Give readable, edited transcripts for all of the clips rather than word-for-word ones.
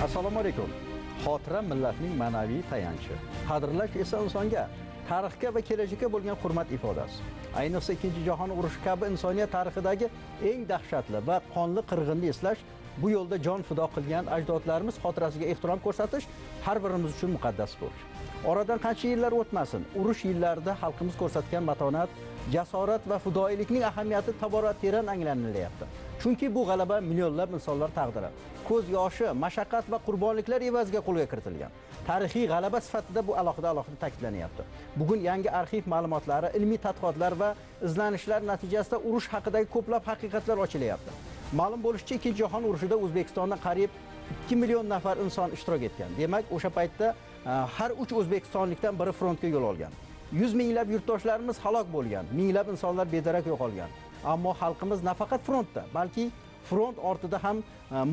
Assalomu alaykum. Xotira millatning ma'naviy tayanchi. Qadrlash esa insonga, tarixga va kelajakka bo'lgan hurmat ifodasi. Ayniqsa Ikkinchi jahon urushi kabi insoniyat tarixidagi eng dahshatli va qonli qirg'inni eslash, bu yo'lda jon fido qilgan ajdodlarimiz xotirasiga ehtirom ko'rsatish har birimiz uchun muqaddas burch. Oradan qancha yillar o'tmasin, urush yillarida xalqimiz ko'rsatgan matonat, jasorat va fidoilikning ahamiyati tobora teran anglanilyapti. Chunki bu g'alaba millionlab insonlar taqdiri, ko'z yoshi, mashaqqat va qurbonliklar evaziga qo'lga kiritilgan. Tarixiy g'alaba sifatida bu alohida ta'kidlanyapti. Bugun yangi arxiv ma'lumotlari, ilmiy tadqiqotlar va izlanishlar natijasida urush haqidagi ko'plab haqiqatlar ochilyapti. Ma'lum bo'lishicha, Ikkinchi jahon urushida O'zbekistonda qariyb 2 million nafar inson ishtirok etgan. Demak, o'sha paytda har 3 o'zbekistonlikdan biri frontga yo'l olgan. 100 minglab yurtdoshlarimiz halok bo'lgan, minglab insonlar bedarak yo'qolgan. Ammo xalqimiz nafaqat frontda, balki front ortida ham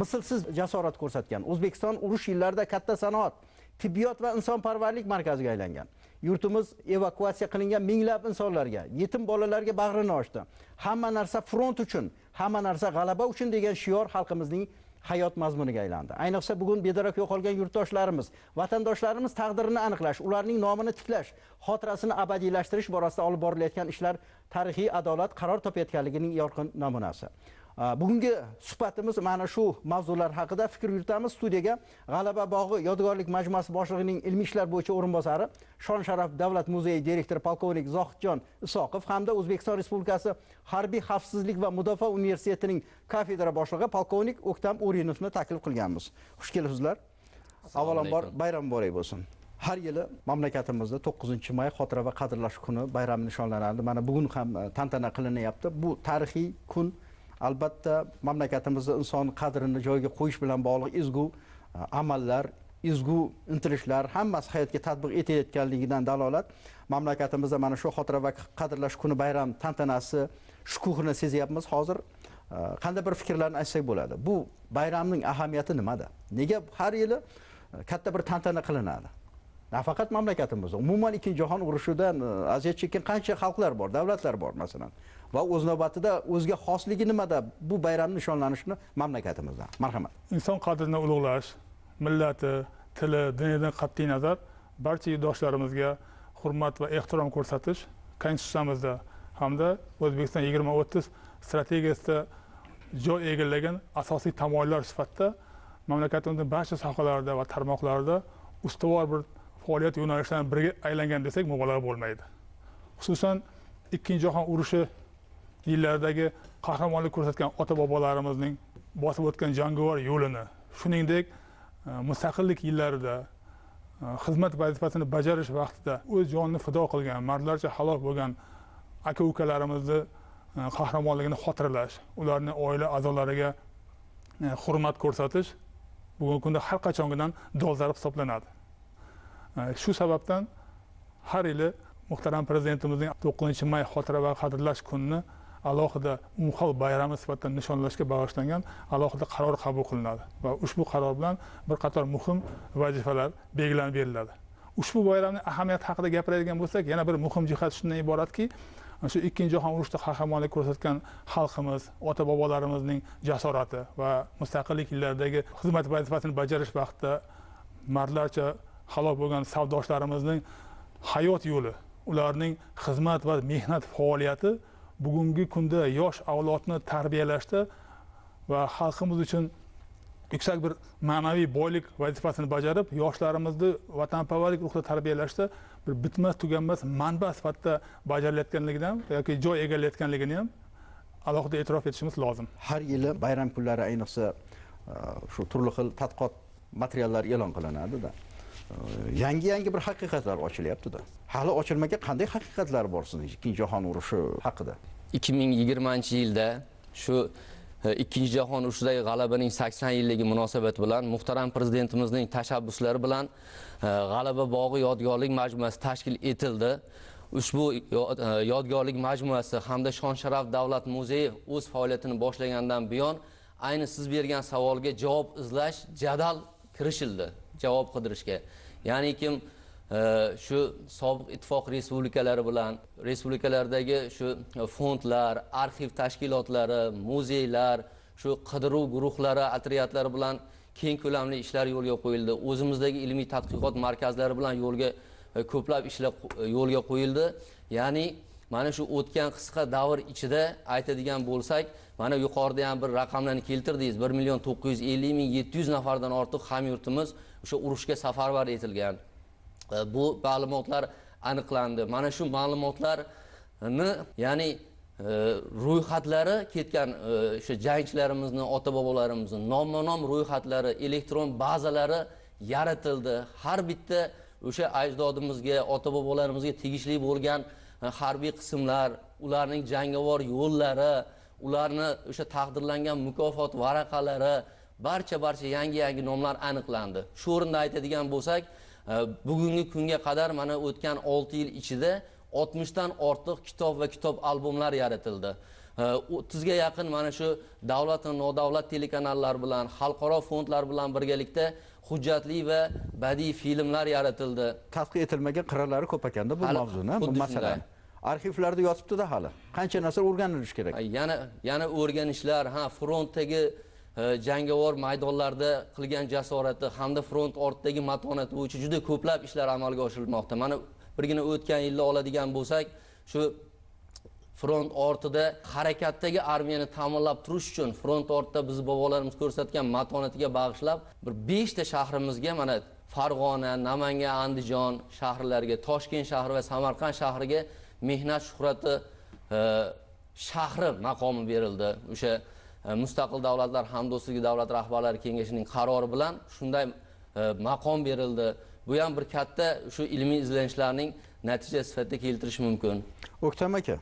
mislsiz jasorat ko'rsatgan. O'zbekiston urush yillarida katta sanoat, tibbiyot va insonparvarlik markaziga aylangan. Yurtimiz evakuatsiya qilingan minglab insonlarga, yetim bolalarga bag'rini ochdi. Hamma narsa front uchun, hamma narsa g'alaba uchun degan shior xalqimizning hayot mazmuniga aylandi. Ayniqsa bugun bedarak yo'qolgan yurtdoshlarimiz, vatandoshlarimiz taqdirini aniqlash, ularning nomini tiklash, xotirasini abadiylashtirish borasida olib borilayotgan ishlar tarixiy adolat qaror topayotganligining yorqin namunasi. Bugungi suhbatimiz mana shu mavzular haqida fikr yuritamiz. Studiyaga G'alaba bog'i Yodgorlik majmuasi boshlig'ining ilmiy ishlar bo'yicha o'rinbosari, Shon Sharaf davlat muzeyi direktori polkovnik Zohidjon Isoqov hamda O'zbekiston Respublikasi Harbiy xavfsizlik va mudofaa universitetining kafedra boshlig'i polkovnik O'ktam O'rinovni taklif qilganmiz. Xush kelibsizlar. Avvalambor bayram muborak bo'lsin. Har yili mamlakatimizda 9-may xotira va qadrlash kuni bayrami nishonlanadi. Mana bugun ham tantana qilinyapti. Bu tarixiy kun albatta mamlakatimizda inson qadrini joyiga qo'yish bilan bog'liq ezgu amallar, ezgu intilishlar hammasi hayotga tatbiq etilayotganligidan dalolat. Mamlakatimizda mana shu xotira va qadrlash kuni bayram tantanasi shukuhini sezyapmiz. Hozir qanday bir fikrlarni aytsak bo'ladi? Bu bayramning ahamiyati nimada? Nega har yili katta bir tantana qilinadi? Nafaqat mamlakatimizda, umuman Ikkinchi jahon urushidan aziyat chekkan qancha xalqlar bor, davlatlar bor masalan. Va o'z navbatida o'zga xosligi nimada bu bayram nishonlanishini mamlakatimizda? Marhamat. Inson qadrini ulug'lash, millati, tili, dinidan qat'iy nazar barcha yurtdoshlarimizga hurmat va ehtirom ko'rsatish konstitutsiyamizda hamda O'zbekiston 2030 strategiyasida joy egallagan asosiy tamoyillar sifatida mamlakatimizning barcha sohalarida va tarmoqlarida ustuvor bir faoliyat yo'nalishlaridan biriga aylangan desak mubolag'a bo'lmaydi. Xususan Ikkinchi jahon urushi yillardagi qahramonlik ko'rsatgan ota-bobolarimizning bosib o'tgan jangovar yo'lini, shuningdek mustaqillik yillarida xizmat vazifasini bajarish vaqtida o'z jonini fido qilgan, mardlarcha halok bo'lgan aka-ukalarimizni qahramonligini xotirlash, ularning oila a'zolariga hurmat ko'rsatish bugungi kunda har qachongidan dolzarb hisoblanadi. Shu sababdan har yili muhtaram prezidentimizning 9-may xotira va qadrlash kunini alohida umumxalq bayrami sifatida nishonlashga bag'ishlangan alohida qaror qabul qilinadi va ushbu qaror bilan bir qator muhim vazifalar belgilab beriladi. Ushbu bayramning ahamiyati haqida gapiradigan bo'lsak, yana bir muhim jihat shundan iboratki, shu Ikkinchi jahon urushida qahramonlik ko'rsatgan xalqimiz, ota-bobolarimizning jasorati va mustaqillik yillaridagi xizmat vazifasini bajarish vaqtida mardlarcha halok bo'lgan savdoshlarimizning hayot yo'li, ularning xizmat va mehnat faoliyati bugungi kunda yosh avlodni tarbiyalashda va xalqimiz uchun yuksak bir ma'naviy boylik vazifasini bajarib, yoshlarimizni vatanparvarlik ruhida tarbiyalashda bir bitmas tuganmas manba sifatida bajarilayotganligidan yoki joy egallayotganligini ham alohida e'tirof etishimiz lozim. Har yili bayram kunlari ayniqsa shu turli xil tadqiqot materiallar e'lon qilinadi-da. Yangi bir haqiqatlar ochilyapti-da. Hali ochilmagan qanday haqiqatlar bor sizning Ikkinchi jahon urushi haqida? 2020-yilda shu Ikkinchi jahon urushidagi g'alabaning 80 yilligi munosabati bilan muhtaram prezidentimizning tashabbuslari bilan G'alaba bog'i Yodgorlik majmuasi tashkil etildi. Ushbu Yodgorlik majmuasi hamda Shon Sharaf davlat muzeyi o'z faoliyatini boshlagandan buyon ayni siz bergan savolga javob izlash jadal kirishildi. Javob qidirishga. Ya'ni kim shu sobiq ittifoq respublikalari bilan respublikalardagi shu fondlar, arxiv tashkilotlari, muzeylar, shu qidiruv guruhlari, otryadlari bilan keng ko'lamli ishlar yo'lga qo'yildi. O'zimizdagi ilmiy tadqiqot markazlari bilan ko'plab ishlar yo'lga qo'yildi. Ya'ni mana shu o'tgan qisqa davr ichida aytadigan bo'lsak, mana yuqorida ham bir raqamlarni keltirdingiz. 1.950.700 nafardan ortiq hamyurtimiz o'sha urushga safarbar etilgan. Bu ma'lumotlar aniqlandi. Mana shu ma'lumotlarni, ya'ni ro'yxatlari ketgan o'sha jangchilarimizni, ota-bobolarimizning nomma-nom ro'yxatlari, elektron bazalari yaratildi. Har bitta o'sha ajdodimizga, ota-bobolarimizga tegishli bo'lgan harbiy qismlar, ularning jangovar yo'llari, ularni o'sha taqdirlangan mukofot varaqalari, barcha yangi nomlar aniqlandi. Shu o'rinda aytadigan bo'lsak, bugungi kunga qadar mana o'tgan 6 yil ichida 60 dan ortiq kitob va kitob albomlar yaratildi. 30 ga yaqin mana shu davlat va nodavlat telekanallar bilan, xalqaro fondlar bilan birgalikda hujjatli va badiiy filmlar yaratildi. Tadqiq etilmagan qirralari ko'p ekanda bu mavzuni, bu masala. Arxivlarda yotibdi-da hali. Qancha narsa o'rganilishi kerak. Yana o'rganishlar, frontdagi jangovar maydonlarda qilgan jasorati hamda front ortidagi matonati bo'yicha juda ko'plab ishlar amalga oshirilmoqda. Mana birgina o'tgan yilda oladigan bo'lsak, shu front ortida harakatdagi armiyani ta'minlab turish uchun front ortida biz bobolarimiz ko'rsatgan matonatiga bag'ishlab bir 5 ta shahrimizga, mana Farg'ona, Namangan, Andijon shaharlariga, Toshkent shahri va Samarqand shahriga mehnat shuhrati shahri maqomi berildi. O'sha Mustaqil Davlatlar Hamdo'stligi davlat rahbarlari kengashining qarori bilan shunday maqom berildi. Bu ham bir katta shu ilmiy izlanishlarning natija sifatida keltirish mumkin. O'ktam aka,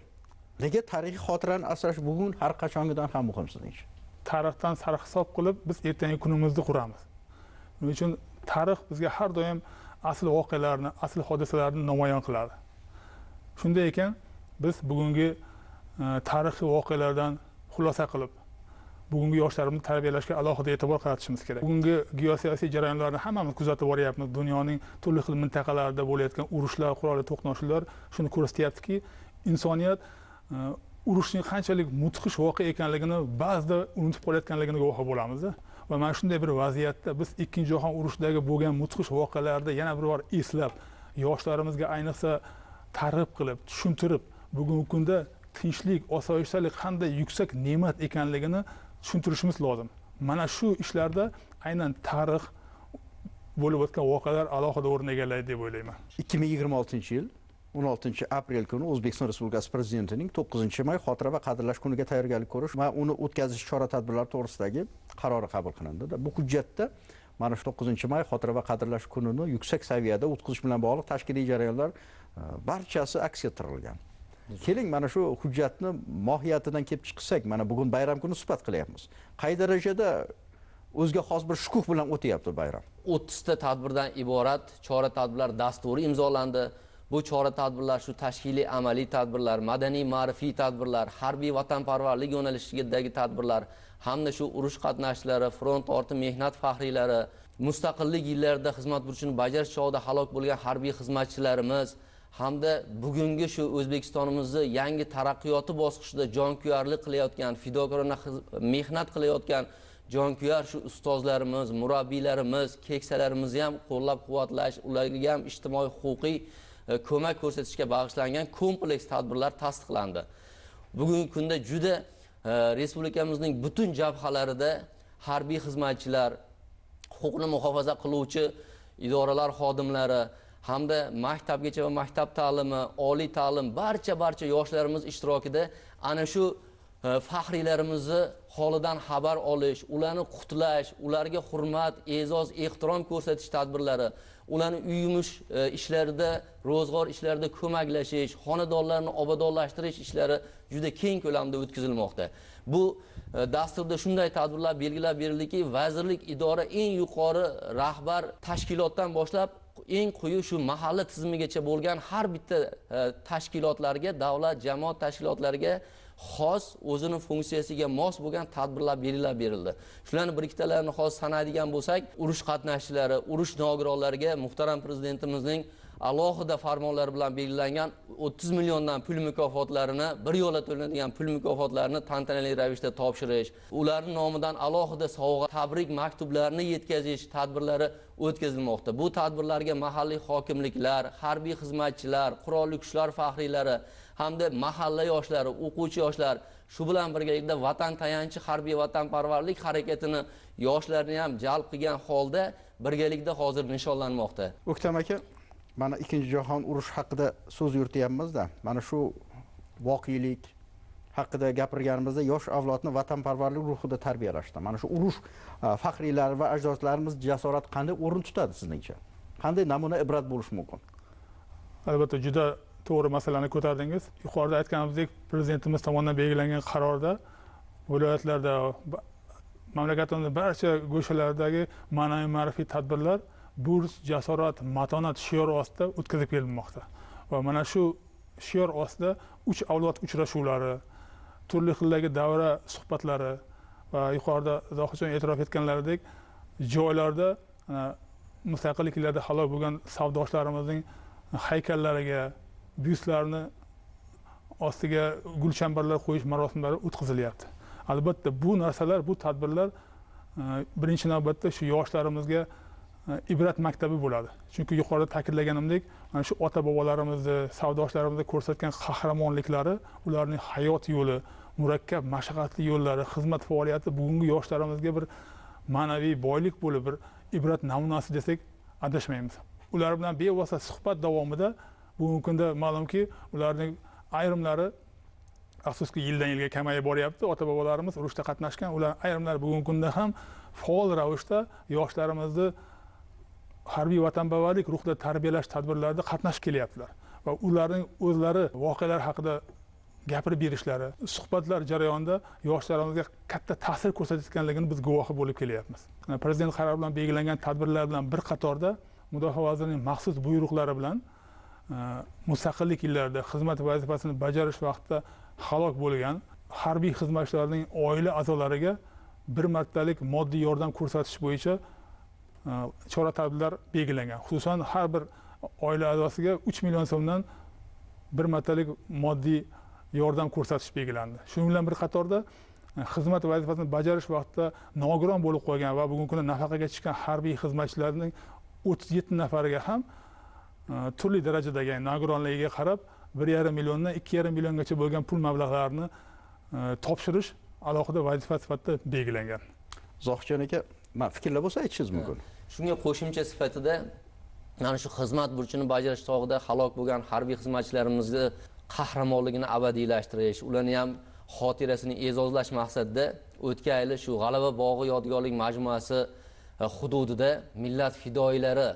nega tarixiy xotirani asrash bugun har qachongidan ham muhim sizingcha? Tarixdan sarhisob qilib biz ertangi kunimizni quramiz. Shuning uchun tarix bizga har doim asl voqealarni, asl hodisalarni namoyon qiladi. Shunday ekan, biz bugungi tarixiy voqealardan xulosa qilib bugungi yoshlarimizni tarbiyalashga alohida e'tibor qaratishimiz kerak. Bugungi geosiyosiy jarayonlarni hammamiz kuzatib boryapmiz. Dunyoning turli xil mintaqalarida bo'layotgan urushlar, qurolli to'qnashuvlar shuni ko'rsatyaptiki, insoniyat urushning qanchalik mudhish voqea ekanligini ba'zida unutib qolayotganligini guvohi bo'lamiz. Va mana shunday bir vaziyatda biz Ikkinchi jahon urushidagi bo'lgan mudhish voqealarni yana bir bor eslab, yoshlarimizga ayniqsa targ'ib qilib, tushuntirib, bugungi kunda tinchlik, osoyishtalik qanday yuksak ne'mat ekanligini tushuntirishimiz lozim. Mana shu ishlarda aynan tarix bo'lib o'tgan voqealar alohida o'rin egallaydi deb o'ylayman. 2026-yil 16-aprel kuni O'zbekiston Respublikasi Prezidentining 9-may xotira va qadrlash kuniga tayyorgarlik ko'rish va uni o'tkazish chora-tadbirlari to'g'risidagi qarori qabul qilindi. Bu hujjatda mana shu 9-may xotira va qadrlash kunini yuksak saviyada o'tkazish bilan bog'liq tashkiliy jarayonlar barchasi aks ettirilgan. Keling, mana shu hujjatni mohiyatidan kelib chiqsak, mana bugun bayram kuni suhbat qilyapmiz. Qay darajada o'ziga xos bir shukuh bilan o'tyapti bayram? 30 ta tadbirdan iborat chora-tadbirlar dasturi imzolandi. Bu chora-tadbirlar shu tashkiliy amaliy tadbirlar, madaniy ma'rifiy tadbirlar, harbiy vatanparvarlik yo'nalishidagi tadbirlar hamda shu urush qatnashchilari, front orti mehnat faxriylari, mustaqillik yillarida xizmat burchini bajarish chog'ida halok bo'lgan harbiy xizmatchilarimiz hamda bugungi shu O'zbekistonimizni yangi taraqqiyoti bosqichida jonkuyarlik qilayotgan, fidokorona mehnat qilayotgan jonkuyar shu ustozlarimiz, murabbiylarimiz, keksalarimizni ham qo'llab-quvvatlash, ularga ham ijtimoiy huquqiy ko'mak ko'rsatishga bag'ishlangan kompleks tadbirlar tasdiqlandi. Bugungi kunda juda respublikamizning butun jabhalarida harbiy xizmatchilar, huquqni muhofaza qiluvchi idoralar xodimlari hamda maktabgacha va maktab ta'limi, oliy ta'lim barcha yoshlarimiz ishtirokida ana shu faxriylarimizni holidan xabar olish, ularni qutlash, ularga hurmat, e'zoz, ehtirom ko'rsatish tadbirlari, ularni uy yumush ishlarida, ro'zg'or ishlarida ko'maklashish, xonadonlarni obodonlashtirish ishlari juda keng ko'lamda o'tkazilmoqda. Bu dasturda shunday tadbirlar belgilab berildiki, vazirlik, idora eng yuqori rahbar tashkilotdan boshlab eng quyi shu mahalla tizimigacha bo'lgan har bitta tashkilotlarga, davlat jamoat tashkilotlariga xos o'zining funksiyasiga mos bo'lgan tadbirlar belgilab berildi. Shularni bir ikkitalarini xos sanaydigan bo'lsak, urush qatnashchilari, urush nogironlariga muhtaram prezidentimizning alohida farmonlar bilan belgilangan 30 milliondan pul mukofotlarini, bir yo'la to'lanadigan pul mukofotlarini tantanali ravishda topshirish, ularning nomidan alohida sovg'a, tabrik maktublarini yetkazish tadbirlari o'tkazilmoqda. Bu tadbirlarga mahalliy hokimliklar, harbiy xizmatchilar, qurolli kuchlar faxriylari hamda mahalla yoshlari, o'quvchi yoshlar, shu bilan birgalikda vatan tayanchi harbiy vatanparvarlik harakatini yoshlarni ham jalb qilgan holda birgalikda hozir nishonlanmoqda. O'ktam aka, mana ikkinchi jahon urushi haqida so'z yurityapmiz-da. Mana shu voqelik haqida gapirganimizda yosh avlodni vatanparvarlik ruhida tarbiyalashdi. Mana shu urush faxriylari va ajdodlarimiz jasorat qanday o'rin tutadi sizningcha? Qanday namuna ibrat bo'lishi mumkin? Albatta juda to'g'ri masalani ko'tardingiz. Yuqorida aytganimizdek, prezidentimiz tomonidan belgilangan qarorda viloyatlarda, mamlakatimizning barcha go'shalaridagi ma'naviy ma'rifiy tadbirlar burs, jasorat, matonat shiori ostida o'tkazib kelinmoqda. Va mana shu shior ostida 3 avlod uchrashuvlari, turli xildagi davra suhbatlari va yuqorida Zohidjon e'tirof etganlaridek joylarda mustaqilliklarda halok bo'lgan savdoshlarimizning haykallariga, byustlarini ostiga gulchambarlar qo'yish marosimlari o'tkazilyapti. Albatta bu narsalar, bu tadbirlar birinchi navbatda shu yoshlarimizga ibrat maktabi bo'ladi. Chunki yuqorida ta'kidlaganimdek, mana shu ota-bobolarimizni, savdoshlarimizga ko'rsatgan qahramonliklari, ularning hayot yo'li, murakkab mashaqqatli yo'llari, xizmat faoliyati bugungi yoshlarimizga bir ma'naviy boylik bo'lib, bir ibrat namunasi desak adashmaymiz. Ular bilan bevosita suhbat davomida bugungi kunda ma'lumki, ularning ayrimlari afsuski yildan yilga kamayib boryapti. Ota-bobolarimiz urushda qatnashgan, ular ayrimlar bugungi kunda ham faol ravishda yoshlarimizni harbiy vatanparvarlik ruhida tarbiyalash tadbirlarida qatnashib kelyaptilar va ularning o'zlari voqealar haqida gapirib berishlari, suhbatlar jarayonida yoshlarimizga katta ta'sir ko'rsatayotganligini biz guvohi bo'lib kelyapmiz. Prezident qarori bilan belgilangan tadbirlar bilan bir qatorda Mudofaa vazirining maxsus buyruqlari bilan mustaqillik yillarida xizmat vazifasini bajarish vaqtida halok bo'lgan harbiy xizmatchilarning oila a'zolariga bir martalik moddiy yordam ko'rsatish bo'yicha chora-tadbirlar belgilangan. Xususan har bir oila a'zosiga 3 million so'mdan bir martalik moddiy yordam ko'rsatish belgilandi. Shuning bilan bir qatorda xizmat vazifasini bajarish vaqtida nogiron bo'lib qolgan va bugungi kunda nafaqaga chiqqan harbiy xizmatchilarning 37 nafariga ham turli darajadagi nogironligiga qarab 1,5 milliondan 2,5 milliongacha bo'lgan pul mablag'larini topshirish alohida vazifa sifatida belgilangan. Zohidjon aka, fikrlar bo'lsa aytishingiz mumkin. Shunga qo'shimcha sifatida mana shu xizmat burchini bajarish chog'ida halok bo'lgan harbiy xizmatchilarimizni qahramonligini abadiylashtirish, ularni ham xotirasini e'zozlash maqsadida o'tgan yili shu G'alaba bog'i yodgorlik majmuasi hududida Millat fidoyilari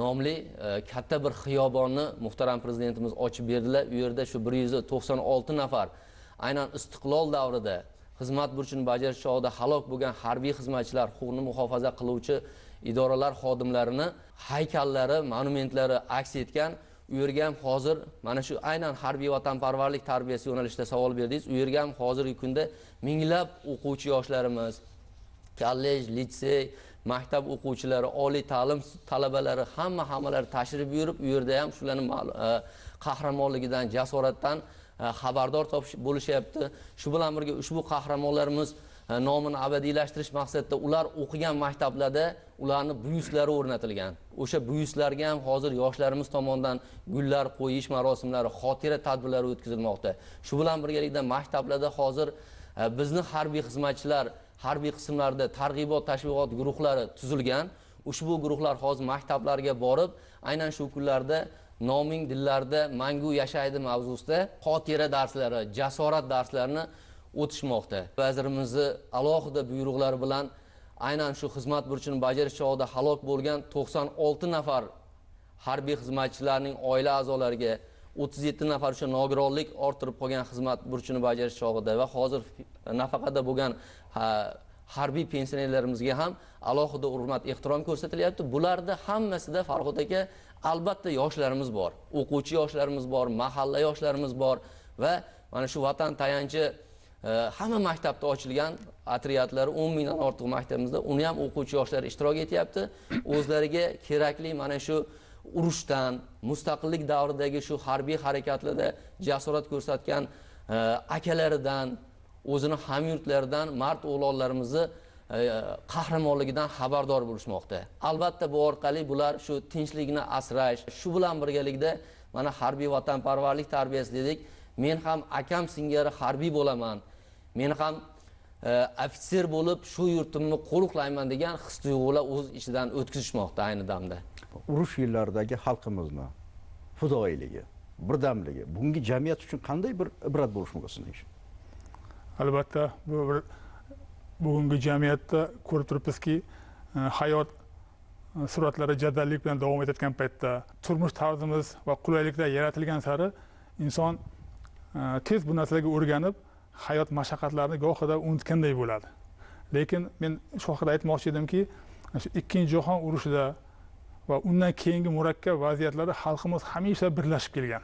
nomli katta bir xiyobonni muhtaram prezidentimiz ochib berdilar. U yerda shu 196 nafar aynan istiqlol davrida xizmat burchini bajarish chog'ida halok bo'lgan harbiy xizmatchilar, huquqni muhofaza qiluvchi idoralar xodimlarini haykallari, monumentlari aks etgan. U yerga ham hozir mana shu aynan harbiy vatanparvarlik tarbiyasi yo'nalishida savol berdingiz. U yerga ham hozirgi kunda minglab o'quvchi yoshlarimiz, kollej, litsey, maktab o'quvchilari, oliy ta'lim talabalari hammalari tashrif buyurib, u yerda ham shularning qahramonligidan, jasoratdan xabardor bo'lishyapti. Shu bilan birga ushbu qahramonlarimiz nomini abadiylashtirish maqsadida ular o'qigan maktablarda ularning byustlari o'rnatilgan. O'sha byustlarga ham hozir yoshlarimiz tomonidan gullar qo'yish marosimlari, xotira tadbirlari o'tkazilmoqda. Shu bilan birgalikda maktablarda hozir bizning harbiy xizmatchilar harbiy qismlarda targ'ibot tashviqot guruhlari tuzilgan. Ushbu guruhlar hozir maktablarga borib, aynan shu kunlarda noming dillarda mangu yashaydi mavzusida xotira darslari, jasorat darslarini o'tishmoqda. Vazirimizning alohida buyruqlari bilan aynan shu xizmat burchini bajarish chog'ida halok bo'lgan 96 nafar harbiy xizmatchilarning oila a'zolariga 37 nafar o'sha nogironlik orttirib qolgan xizmat burchini bajarish chog'ida va hozir nafaqada bo'lgan harbiy pensionerlarimizga ham alohida hurmat, ehtirom ko'rsatilyapti. Bularda hammasida Farhod aka albatta yoshlarimiz bor, o'quvchi yoshlarimiz bor, mahalla yoshlarimiz bor va mana shu vatan tayanchi hamma maktabda ochilgan otryadlari 10 mingdan ortiq maktabimizda uni ham o'quvchi yoshlar ishtirok etyapti. O'zlariga kerakli mana shu urushdan, mustaqillik davridagi shu harbiy harakatlarda jasorat ko'rsatgan akalaridan, o'zini hamyurtlaridan, mard o'g'lonlarimizni qahramonligidan xabardor bo'lishmoqda. Albatta bu orqali bular shu tinchlikni asrash, shu bilan birgalikda mana harbiy vatanparvarlik tarbiyasi dedik. Men ham akam singari harbiy bo'laman. Men ham ofitser bo'lib shu yurtimni qo'riqlayman degan his-tuyg'ular o'z ichidan o'tkazishmoqda ayni damda. Urush yillaridagi xalqimizni fidoyiligi, birdamligi bugungi jamiyat uchun qanday bir ibrat bo'lishi mumkin sizning uchun? Albatta bu bir bugungi jamiyatda ko'rib turibmizki, hayot sur'atlari jadallik bilan davom etayotgan paytda turmush tarzimiz va qulayliklar yaratilgan sari inson tez bu narsalarga o'rganib, hayot mashaqqatlarini gohida unutganday bo'ladi. Lekin men shu haqida aytmoqchi edimki, shu ikkinchi jahon urushida va undan keyingi murakkab vaziyatlarda xalqimiz hamisha birlashib kelgan.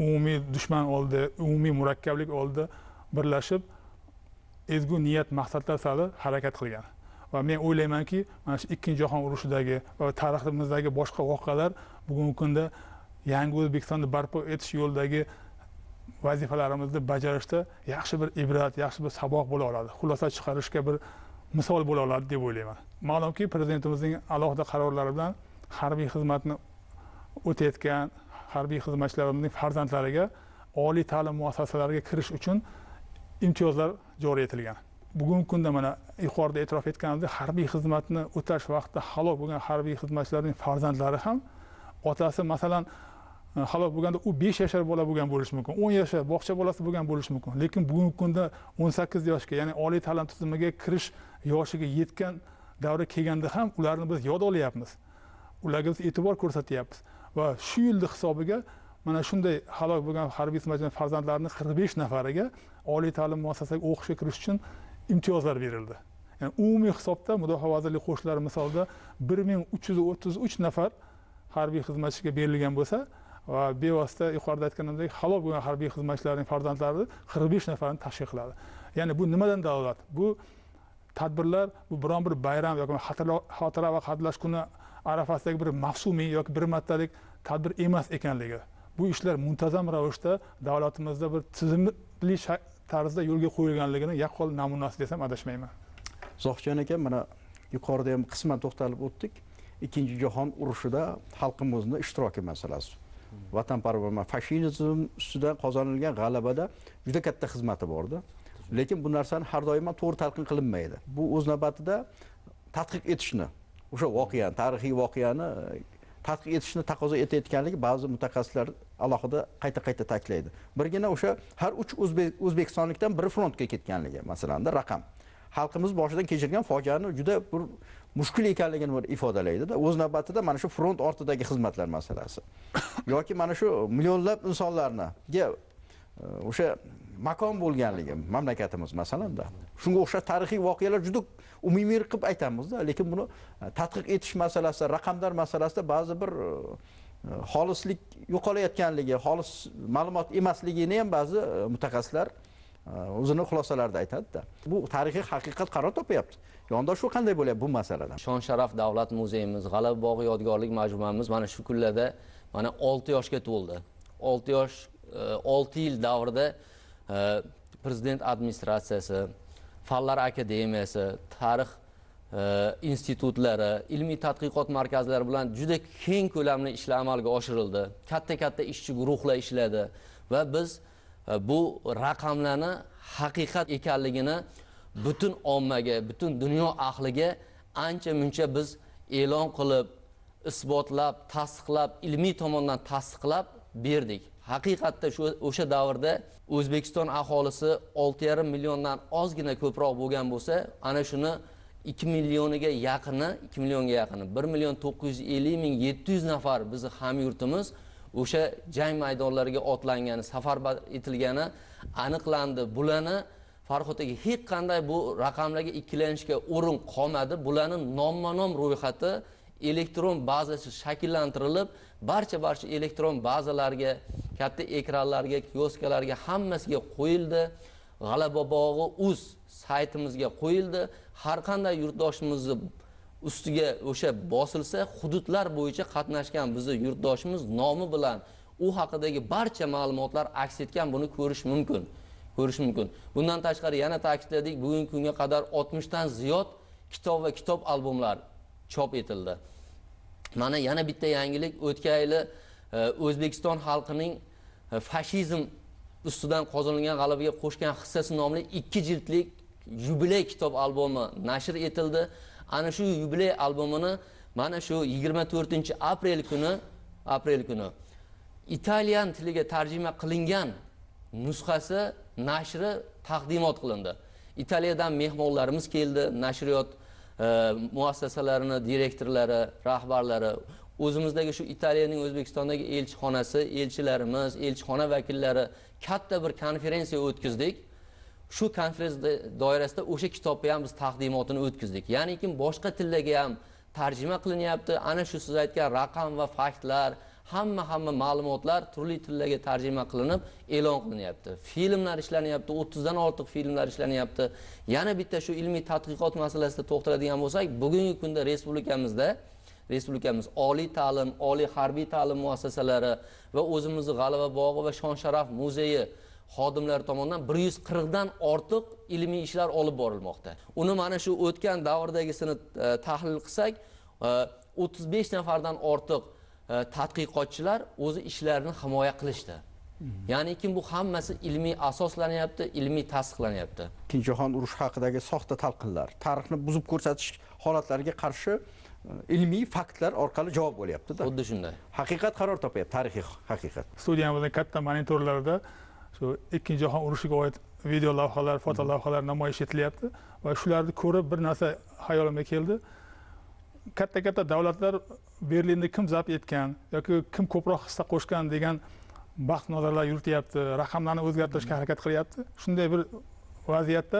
Umumiy dushman oldi, umumiy murakkablik oldi birlashib ezgu niyat maqsadlar sari harakat qilgan. Va men o'ylaymanki, mana shu ikkinchi jahon urushidagi va tariximizdagi boshqa voqealar bugungi kunda yangi O'zbekistonni barpo etish yo'lidagi vazifalarimizni bajarishda yaxshi bir ibrat, yaxshi bir saboq bo'la oladi. Xulosa chiqarishga bir misol bo'la oladi deb o'ylayman. Ma'lumki, prezidentimizning alohida qarorlari bilan harbiy xizmatni o'tayotgan harbiy xizmatchilarimizning farzandlariga oliy ta'lim muassasalariga kirish uchun imtiyozlar joriy etilgan. Bugungi kunda mana yuqorida e'tirof etganimdek, harbiy xizmatni o'tash vaqtida halok bo'lgan harbiy xizmatchilarning farzandlari ham otasi masalan halok bo'lganda u 5 yashar bola bo'lgan bo'lishi mumkin, 10 yashar bog'cha bolasi bo'lgan bo'lishi mumkin. Lekin bugungi kunda 18 yoshga, ya'ni oliy ta'lim tizimiga kirish yoshiga yetgan davra kelganda ham ularni biz yod olyapmiz. Ularga biz e'tibor ko'rsatyapmiz va shu yilning hisobiga mana shunday halok bo'lgan harbiy xizmatchilar farzandlarining 45 nafariga oliy ta'lim muassasasiga o'qishga kirish uchun imtiyozlar berildi. Yani umumiy hisobda Mudofaa vazirligi qo'shinlari misolida 1333 nafar harbiy xizmatchiga berilgan bo'lsa va bevosita yuqorida aytganimdek halok bo'lgan harbiy xizmatchilarning farzandlari 45 nafarni tashkil qiladi. Ya'ni bu nimadan dalolat? Bu tadbirlar bu biron bir bayram yoki xotira va qadrlash kuni arafasidagi bir mavsumiy yoki bir martalik tadbir emas ekanligi. Bu ishlar muntazam ravishda davlatimizda bir tizimli tarzda yo'lga qo'yilganligini yaqqol namunasi desam adashmayman. Zohjon aka, mana yuqorida ham qisman to'xtalib o'tdik. Ikkinchi jahon urushida xalqimizning ishtiroki masalasi. Vatanparvar fashizm ustidan qozonilgan g'alabada juda katta xizmati bordi. Lekin bu narsani har doim to'g'ri talqin qilinmaydi. Bu o'z navbatida tadqiq etishni, o'sha voqeani, tarixiy voqeani tadqiq etishni taqozo etayotganligi ba'zi mutaxassislar alohida qayta ta'kidlaydi. Birgina o'sha har 3 o'zbekistonlikdan biri frontga ketganligi, masalanda raqam. Xalqimiz boshidan kechirgan fojiani juda bir mushkul ekanligini ifodalaydi-da. O'z navbatida mana shu front ortidagi xizmatlar masalasi. Yoki mana shu millionlab insonlarga o'sha makon bo'lganligi mamlakatimiz masalanda. Shunga o'xshash tarixiy voqealar juda umumiy qilib aytamiz-da, lekin buni tadqiq etish masalasi, raqamlar masalasida ba'zi bir xolislik yo'qolayotganligi, xolis ma'lumot emasligini ham ba'zi mutaxassislar o'zini xulosalarida aytadi-da. Bu tarixiy haqiqat qaror topyapti. Yondosh shu qanday bo'lyapti bu masalada? Shon Sharaf davlat muzeyimiz, G'alaba bog'i yodgorlik majmuamiz mana shu kunlarda mana 6 yoshga to'ldi. 6 yosh 6 yil davrida prezident administratsiyasi, Fanlar akademiyasi, tarix institutlari, ilmiy tadqiqot markazlari bilan juda keng ko'lamli ishlar amalga oshirildi. Katta ishchi guruhlar ishladi va biz bu raqamlarni haqiqat ekanligini butun ommaga, butun dunyo ahliga ancha-muncha biz e'lon qilib, isbotlab, tasdiqlab, ilmiy tomondan tasdiqlab berdik. Haqiqatda o'sha davrda O'zbekiston aholisi 6,5 milliondan ozgina ko'proq bo'lgan bo'lsa, ana shuni 2 millionga yaqini, 1,950,700 nafar bizning hamyurtimiz o'sha jang maydonlariga otlangani, safarbar etilgani aniqlandi. Bularni Farhod aka hech qanday bu raqamlarga ikkilanishga o'rin qolmadi. Bularning nomma-nom ro'yxati elektron bazasi shakllantirilib, barcha elektron bazalarga, katta ekranlarga, kioskalarga hammasiga qo'yildi. G'alaba bog'i.uz saytimizga qo'yildi. Har qanday yurtdoshimizni ustiga o'sha bosilsa, hududlar bo'yicha qatnashgan bizning yurtdoshimiz nomi bilan u haqidagi barcha ma'lumotlar aks etgan, buni ko'rish mumkin. Bundan tashqari yana ta'kidladik, bugungi kunga qadar 60 dan ziyod kitob va kitob albomlar chop etildi. Mana yana bitta yangilik, o'tgan yili O'zbekiston xalqining fashizm ustidan qozonilgan g'alabaga qo'shgan hissasi nomli 2 jildlik yubiley kitob albomi nashr etildi. Ana shu yubiley albomini mana shu 24-aprel kuni italyan tiliga tarjima qilingan nusxasi nashri taqdimot qilindi. Italiyadan mehmonlarimiz keldi, nashriyot muassasalarini direktorlari, rahbarlari, o'zimizdagi shu Italiyaning O'zbekistondagi elchixonasi, elchilarimiz, elchixona vakillari katta bir konferensiya o'tkazdik. Shu konferensiya doirasida o'sha kitobni ham biz taqdimotini o'tkazdik. Ya'ni boshqa tillarga ham tarjima qilinyapti. Ana shu siz aytgan raqam va faktlar, hamma ma'lumotlar turli tillarga tarjima qilinib e'lon qilinyapti. Filmlar ishlanyapti, 30 dan ortiq filmlar ishlanyapti. Yana bitta shu ilmiy tadqiqot masalasida to'xtaladigan bo'lsak, bugungi kunda respublikamiz oliy ta'lim, oliy harbiy ta'lim muassasalari va o'zimizning G'alaba bog'i va Shon Sharaf muzeyi xodimlari tomonidan 140 dan ortiq ilmiy ishlar olib borilmoqda. Uni mana shu o'tgan davrdagisini tahlil qilsak, 35 nafardan ortiq tadqiqotchilar o'zi ishlarini himoya qilishdi. Ya'ni bu hammasi ilmiy asoslanyapti, ilmiy tasdiqlanyapti. Ikkinchi jahon urushi haqidagi soxta talqinlar, tarixni buzib ko'rsatish holatlariga qarshi ilmiy faktlar orqali javob bo'lyapti-da. Xuddi shunday. Haqiqat qaror topyapti, tarixiy haqiqat. Studiyamizning katta monitorlarida shu Ikkinchi jahon urushiga oid video lavhalar, foto lavhalar namoyish etilyapti va shularni ko'rib bir narsa hayolimga keldi. Katta davlatlar Berlinda kim zabt etgan yoki kim ko'proq hissa qo'shgan degan bahs munozaralar yurityapti, raqamlarni o'zgartirishga harakat qilyapti. Shunday bir vaziyatda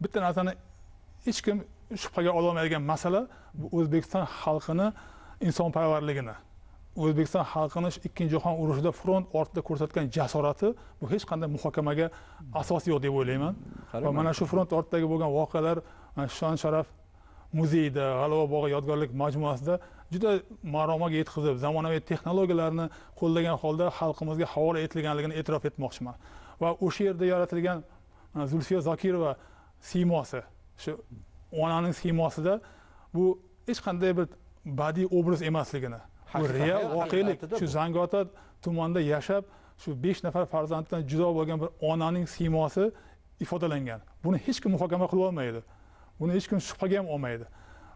bitta narsani hech kim shubhaga olmaydigan masala bu O'zbekiston xalqini insonparvarligini. O'zbekiston xalqini Ikkinchi jahon urushida front ortida ko'rsatgan jasorati bu hech qanday muhokamaga asos yo'q deb o'ylayman. Va mana shu front ortidagi bo'lgan voqealar Shon Sharaf muzeyida, G'alaba bog'i yodgorlik majmuasida juda maromaga yetkazib, zamonaviy texnologiyalarni qo'llagan holda xalqimizga havola etilganligini e'tirof etmoqchiman. Va o'sha yerda yaratilgan Zulfiya Zokirova siymosi, shu onaning siymosida bu hech qanday bir badiiy obraz emasligini, bu real voqelik, shu Zangiota tumanida yashab, shu 5 nafar farzanddan judo bo'lgan bir onaning siymosi ifodalangan. Buni hech kim muhokama qila olmaydi. Buni hech kim shubhaga ham olmaydi.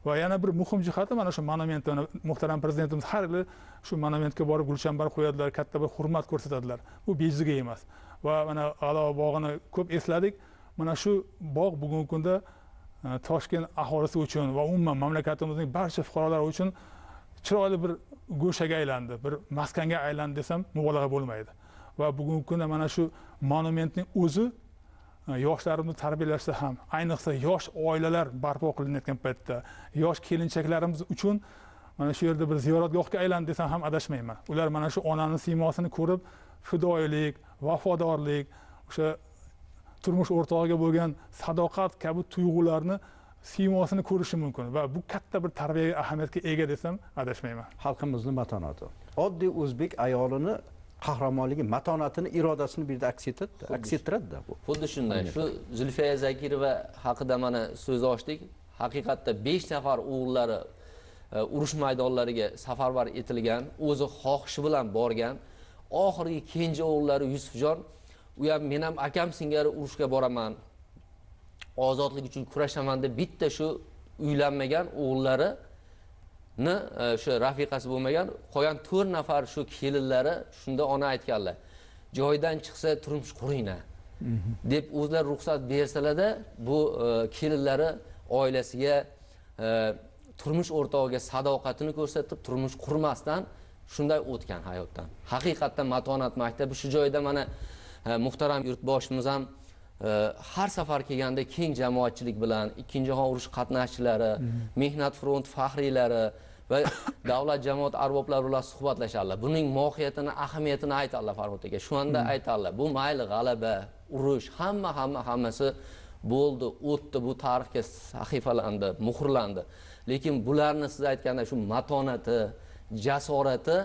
Va yana bir muhim jihati mana shu monumentni muhtaram prezidentimiz har yili shu monumentga borib gulchambar qo'yadilar, katta bir hurmat ko'rsatadilar. Bu bejiga emas. Va mana G'alaba bog'ini ko'p esladik. Mana shu bog' bugungi kunda Toshkent aholisi uchun va umuman mamlakatimizning barcha fuqarolari uchun chiroyli bir go'shaga aylandi, bir maskanga aylandi desam mubolag'a bo'lmaydi. Va bugungi kunda mana shu monumentning o'zi yoshlarimizni tarbiyalashda ham, ayniqsa yosh oilalar barpo qilinayotgan paytda, yosh kelinchaklarimiz uchun mana shu yerda bir ziyoratgohga aylandi desam ham adashmayman. Ular mana shu onaning siymosini ko'rib, fidoyilik, vafodorlik, o'sha turmush o'rtog'iga bo'lgan sadoqat kabi tuyg'ularni siymosini ko'rishi mumkin va bu katta bir tarbiyaviy ahamiyatga ega desam adashmayman. Xalqimizning matonati. Oddiy o'zbek ayolini qahramonligi, matonatini, irodasini bir yerda aks ettiradi bu. Xuddi shunday. Shu Zulfiya Zakirova haqida mana so'z ochdik. Haqiqatda 5 nafar o'g'illari urush maydonlariga safarbar etilgan, o'zi xohishi bilan borgan. Oxirgi kenja o'g'illari Yusufjon, u ham men ham akam singari urushga boraman, ozodlik uchun kurashaman deb bitta shu uylanmagan o'g'illari shu rafiqasi bo'lmagan, qolgan 4 nafar shu kelinlari shunda ona aytganlar. Joydan chiqsa turmush quringlar deb o'zlari ruxsat bersalar-da, bu kelinlari oilasiga, turmush o'rtog'iga sadoqatini ko'rsatib, turmush qurmasdan shunday o'tgan hayotdan. Haqiqatdan matonat maktabi shu joyda mana muhtaram yurtboshimiz ham har safar kelganda keng jamoatchilik bilan Ikkinchi jahon urushi qatnashchilari, mehnat front faxriylari va davlat jamoat arboblari bilan suhbatlashadilar. Buning mohiyatini, ahamiyatini aytadilar Farhod aka. Shu anda aytadilar. Bu mayli g'alaba, urush, hammasi bo'ldi, o'tdi, bu tarixga sahifalandi, muhrlandi. Lekin bularni siz aytganda shu matonati, jasorati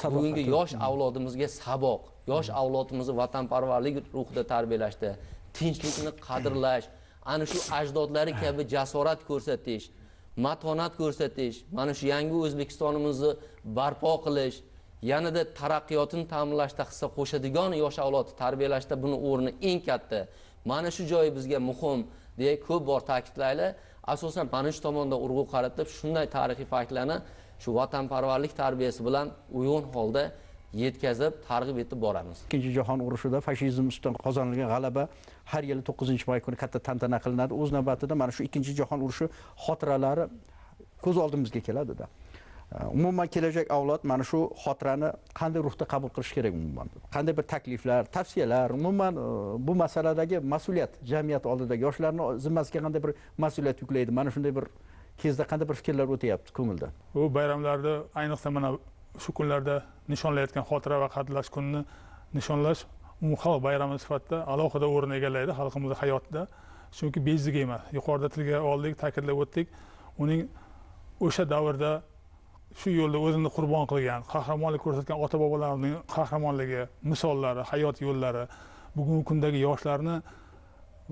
bugungi yosh avlodimizga saboq. Yosh avlodimizni vatanparvarlik ruhida tarbiyalashda, tinchlikni qadrlash, ana shu ajdodlari kabi jasorat ko'rsatish, matonat ko'rsatish, mana shu yangi O'zbekistonimizni barpo qilish, yanada taraqqiyotini ta'minlashda hissa qo'shadigan yosh avlodni tarbiyalashda buni o'rni eng katta. Mana shu joyi bizga muhim deya ko'p bor ta'kidlaydi. Asosan mana shu tomonda urg'u qaratib, shunday tarixiy faktlarni shu vatanparvarlik tarbiyasi bilan uyg'un holda yetkazib, targ'ib etib boramiz. Ikkinchi jahon urushida fashizm ustidan qozonilgan g'alaba har yili 9-may kuni katta tantana qilinadi. O'z navbatida mana shu ikkinchi jahon urushi xotiralari ko'z oldimizga keladida. Umuman kelajak avlod mana shu xotirani qanday ruhda qabul qilish kerak umuman? Qanday bir takliflar, tavsiyalar, umuman bu masaladagi mas'uliyat, jamiyat oldidagi yoshlarning zimmasiga qanday bir mas'uliyat yuklaydi? Mana shunday bir kezda qanday bir fikrlar o'tyapti ko'ngilda? Bu bayramlarda, ayniqsa mana shu kunlarda nishonlayotgan xotira va qadrlash kunini nishonlash umumxalq bayrami sifatida alohida o'rin egallaydi xalqimizning hayotida. Chunki bejiz emas. Yuqorida tilga oldik, ta'kidlab o'tdik. Uning o'sha davrda shu yo'lda o'zini qurbon qilgan, qahramonlik ko'rsatgan ota-bobolarning qahramonligi, misollari, hayot yo'llari bugungi kundagi yoshlarni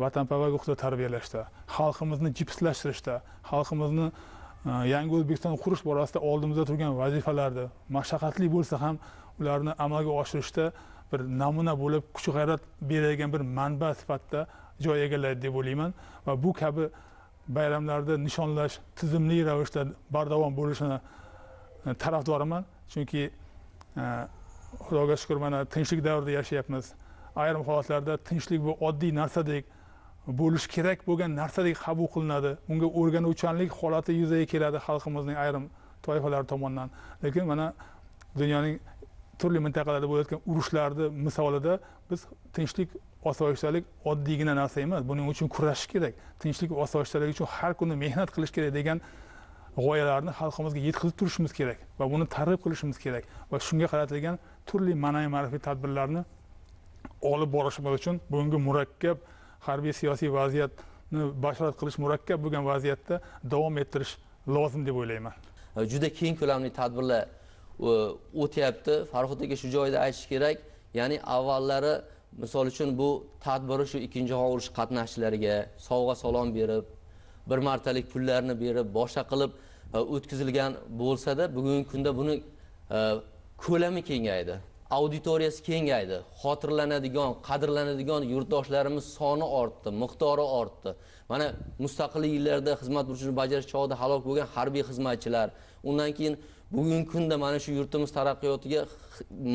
vatanparvar ruhda tarbiyalashda, xalqimizni jipslashtirishda, xalqimizni yangi O'zbekiston qurish borasida oldimizda turgan vazifalarni mashaqqatli bo'lsa ham ularni amalga oshirishda bir namuna bo'lib, kuch-g'ayrat beradigan bir manba sifatida joy egallaydi deb o'ylayman va bu kabi bayramlarda nishonlash tizimli ravishda bardavom bo'lishini tarafdoriman. Chunki Xudoga shukr, mana tinchlik davrida yashayapmiz. Ayrim holatlarda tinchlik bu oddiy narsadek bo'lish kerak bo'lgan narsadek qabul qilinadi. Unga o'rganuvchanlik holati yuzaga keladi xalqimizning ayrim toifalari tomonidan. Lekin mana dunyoning turli mintaqalarida bo'layotgan urushlarni misolida biz tinchlik, osoyishtalik oddiygina narsa emas. Buning uchun kurashish kerak. Tinchlik va osoyishtalik uchun har kuni mehnat qilish kerak degan g'oyalarni xalqimizga yetkazib turishimiz kerak va buni targ'ib qilishimiz kerak va shunga qaratilgan turli ma'naviy ma'rifiy tadbirlarni olib borishimiz uchun bugungi murakkab harbiy siyosiy vaziyatni bashorat qilish murakkab bo'lgan vaziyatda davom ettirish lozim deb o'ylayman. Juda keng ko'lamli tadbirlar o'tyapti. Farhod aka shu joyda aytish kerak, ya'ni avvallari misol uchun bu tadbirni shu ikkinchi jahon urushi qatnashchilariga sovg'a salom berib, bir martalik pullarni berib, boshqa qilib o'tkazilgan bo'lsa-da, bugungi kunda buni ko'lami kengaydi, auditoriyasi kengaydi, xotirlanadigan, qadrlanadigan yurtdoshlarimiz soni ortdi, miqdori ortdi. Mana mustaqillik yillarida xizmat burchini bajarish chog'ida halok bo'lgan harbiy xizmatchilar, undan keyin bugungi kunda mana shu yurtimiz taraqqiyotiga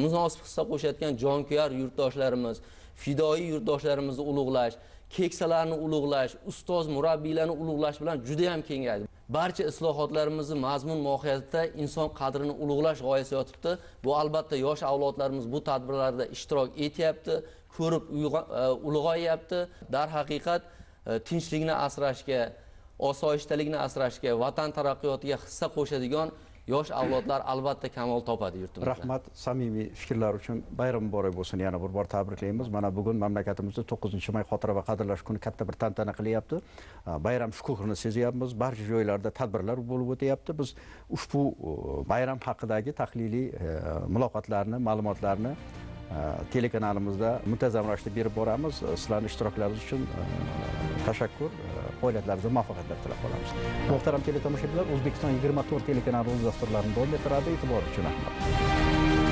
munosib hissa qo'shayotgan jonkuyar yurtdoshlarimiz, fidoyi yurtdoshlarimizni ulug'lash, keksalarni ulug'lash, ustoz murabbiylarni ulug'lash bilan juda ham kengaydi. Barcha islohotlarimizni mazmun mohiyatida inson qadrini ulug'lash g'oyasi yotibdi. Bu albatta yosh avlodlarimiz bu tadbirlarda ishtirok etyapti, ko'rib ulg'ayapti. Darhaqiqat tinchlikni asrashga, osoyishtalikni asrashga, vatan taraqqiyotiga hissa qo'shadigan yosh avlodlar albatta kamol topadi yurtimizda. Rahmat, samimiy fikrlar uchun. Bayram muborak bo'lsin. Yana bir bor tabriklaymiz. Mana bugun mamlakatimizda 9-may xotira va qadrlash kuni katta bir tantana qilyapti. Bayram shukuhini sezyapmiz. Barcha joylarda tadbirlar bo'lib o'tyapti. Biz ushbu bayram haqidagi tahliliy muloqotlarni, ma'lumotlarni telekanalimizda muntazam ravishda berib boramiz. Sizlarning ishtiroklaringiz uchun tashakkur. Faoliyatlaringizga muvaffaqiyatlar tilab qolamiz. Muhtaram teletomoshabinlar, O'zbekiston 24 telekanali o'z dasturlarini davom ettiradi. E'tibor uchun rahmat.